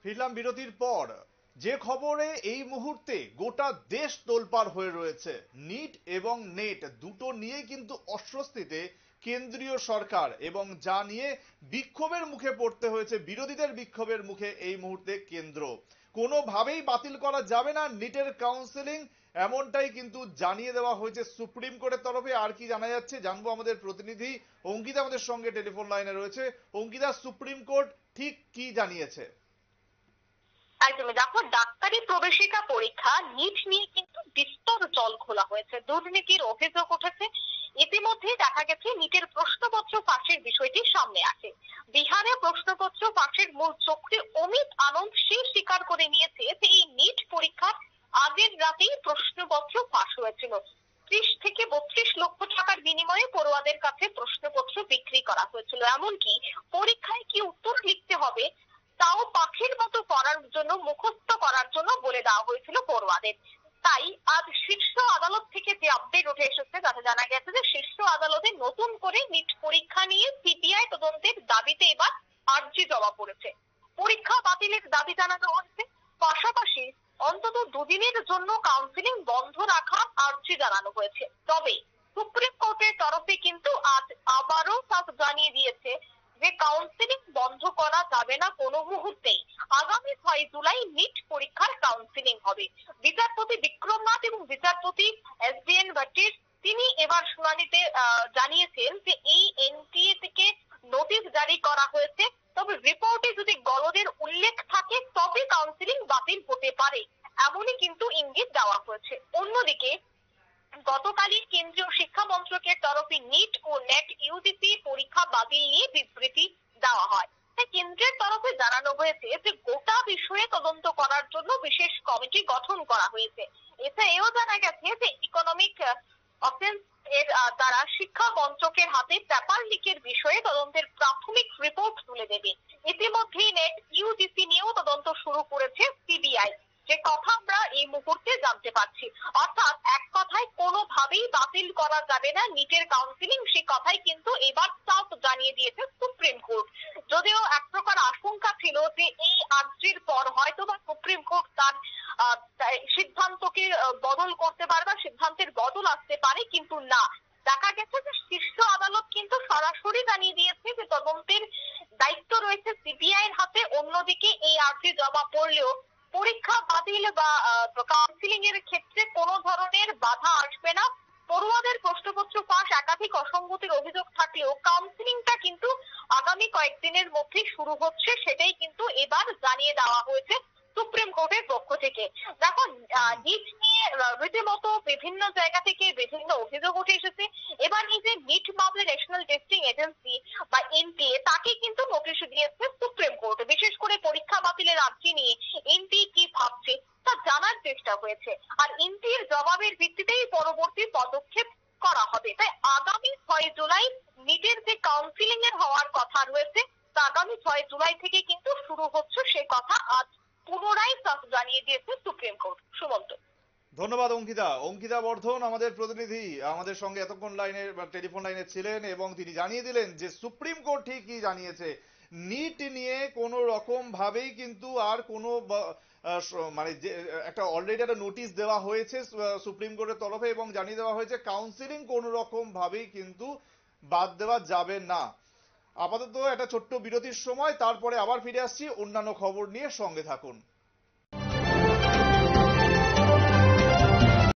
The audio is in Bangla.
ফিরলাম বিরতির পর। যে খবরে এই মুহূর্তে গোটা দেশ তোলপাড় হয়ে রয়েছে, নিট এবং নেট দুটো নিয়ে কিন্তু অস্বস্তিতে কেন্দ্রীয় সরকার, এবং যা নিয়ে বিক্ষোভের মুখে পড়তে হয়েছে, বিরোধীদের বিক্ষোভের মুখে এই মুহূর্তে কেন্দ্র। কোনোভাবেই বাতিল করা যাবে না নিটের কাউন্সেলিং, এমনটাই কিন্তু জানিয়ে দেওয়া হয়েছে সুপ্রিম কোর্টের তরফে। আর কি জানা যাচ্ছে জানবো আমাদের প্রতিনিধি অঙ্কিতা আমাদের সঙ্গে টেলিফোন লাইনে রয়েছে। অঙ্কিতা, সুপ্রিম কোর্ট ঠিক কি জানিয়েছে? একদমই, দেখো, ডাক্তারি প্রবেশিকা পরীক্ষা নিট নিয়ে কিন্তু বিস্তর জল খোলা হয়েছে, দুর্নীতির অভিযোগ উঠেছে। ইতিমধ্যে দেখা গেছে নিটের প্রশ্নপত্র ফাঁসের বিষয়টি সামনে আসে। বিহারে প্রশ্নপত্র ফাঁসের মূল চক্রী অমিত আনন্দ সে স্বীকার করে নিয়েছে যে এই নিট পরীক্ষার আগের রাতেই প্রশ্নপত্র ফাঁস হয়েছিল। 30 থেকে 32 লক্ষ টাকার বিনিময়ে পড়ুয়াদের কাছে প্রশ্নপত্র বিক্রি করা হয়েছিল। এমনকি পরীক্ষায় কি উত্তর লিখতে হবে তাও পাখির মতো করার জন্য, মুখস্থ করার জন্য বলে দেওয়া হয়েছিল পড়ুয়াদের। তাই আজ শীর্ষ আদালত থেকে যে আপডেট উঠে এসেছে তাতে জানা গেছে যে শীর্ষ আদালতে নতুন করে নিট পরীক্ষা নিয়ে সিবিআই তদন্তের দাবিতে এবার আর্জি জমা পড়েছে। পরীক্ষা বাতিলের দাবি জানানো হয়েছে, পাশাপাশি অন্তত দুদিনের জন্য কাউন্সিলিং বন্ধ রাখার আর্জি জানানো হয়েছে। তবে সুপ্রিম কোর্টের তরফে কিন্তু আজ আবারও জানিয়ে দিয়েছে যে কাউন্সিলিং বন্ধ করা যাবে না কোনো মুহূর্তেই। আগামী 6 জুলাই নিট পরীক্ষার কাউন্সিলিং হবে। বিচারপতি বিক্রমনাথ এবং বিচারপতি SBN ভট্টির তিনি এবার শুনানিতে জানিয়েছেন যে এই এনটিএ থেকে নোটিশ জারি করা হয়েছে, তবে রিপোর্টে যদি গলদের উল্লেখ থাকে তবে কাউন্সিলিং বাতিল হতে পারে, এমনই কিন্তু ইঙ্গিত দেওয়া হয়েছে। অন্যদিকে গতকালই কেন্দ্রীয় শিক্ষা মন্ত্রকের তরফে নিট ও নেট ইউজিসি পরীক্ষা বাতিল নিয়ে বিবৃতি দেওয়া হয়। তাই কেন্দ্রের তরফে জানানো হয়েছে যে গোটা বিষয়ে তদন্ত করার জন্য বিশেষ কমিটি গঠন করা হয়েছে। এছাড়া এও জানা গেছে যে ইকোনমিক অফেন্স এর দ্বারা শিক্ষা মন্ত্রকের হাতে পেপার লিকের বিষয়ে তদন্তের প্রাথমিক রিপোর্ট তুলে দেবে। ইতিমধ্যেই নেট ইউজিসি নিয়েও তদন্ত শুরু করেছে সিবিআই, যে কথা আমরা এই মুহূর্তে জানতে পারছি। অর্থাৎ এক কথায় কোনোভাবেই বাতিল করা যাবে না নিটের কাউন্সিলিং, সে কথাই কিন্তু এবার সাফ জানিয়ে দিয়েছে সুপ্রিম কোর্ট। যদিও এক প্রকার আশঙ্কা ছিল যে এই আর্জির পর হয়তো বা সুপ্রিম কোর্ট তার সিদ্ধান্তকে বদল করতে পারে বা সিদ্ধান্তের বদল আসতে পারে, কিন্তু না, দেখা গেছে যে শীর্ষ আদালত কিন্তু সরাসরি জানিয়ে দিয়েছে যে তদন্তের দায়িত্ব রয়েছে সিবিআই এর হাতে। অন্যদিকে এই আর্জি জমা পড়লেও পরীক্ষা বাতিল বা কাউন্সিলিং এর ক্ষেত্রে কোনো ধরনের বাধা আসবে না। পড়ুয়াদের প্রশ্নপত্র ফাঁস, একাধিক অসঙ্গতির অভিযোগ থাকলেও কাউন্সিলিংটা কিন্তু আগামী কয়েকদিনের মধ্যেই শুরু হচ্ছে, সেটাই কিন্তু এবার জানিয়ে দেওয়া হয়েছে সুপ্রিম কোর্টের পক্ষ থেকে। দেখো, নিট নিয়ে রীতিমতো বিভিন্ন জায়গা থেকে বিভিন্ন অভিযোগ উঠে এসেছে। এবার এই যে নিট মামলা ন্যাশনাল টেস্টিং এজেন্সি বা এনটিএ, তাকে কিন্তু নোটিশ দিয়েছে সুপ্রিম কোর্ট। বিশেষ করে পরীক্ষা বাতিলের আর্জি নিয়ে এনটিএ কি ভাবছে তা জানার চেষ্টা হয়েছে, আর এনটিএর জবাবের ভিত্তিতেই পরবর্তী পদক্ষেপ করা হবে। তাই আগামী 6 জুলাই নিটের যে কাউন্সিলিং এর হওয়ার কথা রয়েছে তা আগামী 6 জুলাই থেকে কিন্তু শুরু হচ্ছে, সে কথা আজ পুনরায় জানিয়ে দিয়েছে সুপ্রিম কোর্ট। সুমন্ত। ধন্যবাদ অঙ্কিতা। অঙ্কিতা বর্ধন আমাদের প্রতিনিধি আমাদের সঙ্গে এতক্ষণ লাইনে টেলিফোন লাইনে ছিলেন, এবং তিনি জানিয়ে দিলেন যে সুপ্রিম কোর্ট ঠিক কি জানিয়েছে। নিট নিয়ে কোনো রকম ভাবেই কিন্তু আর কোনো মানে যে একটা অলরেডি একটা নোটিশ দেওয়া হয়েছে সুপ্রিম কোর্টের তরফে, এবং জানিয়ে দেওয়া হয়েছে কাউন্সিলিং কোনো রকম ভাবেই কিন্তু বাদ দেওয়া যাবে না। আপাতত একটা ছোট্ট বিরতির সময়, তারপরে আবার ফিরে আসছি অন্যান্য খবর নিয়ে, সঙ্গে থাকুন।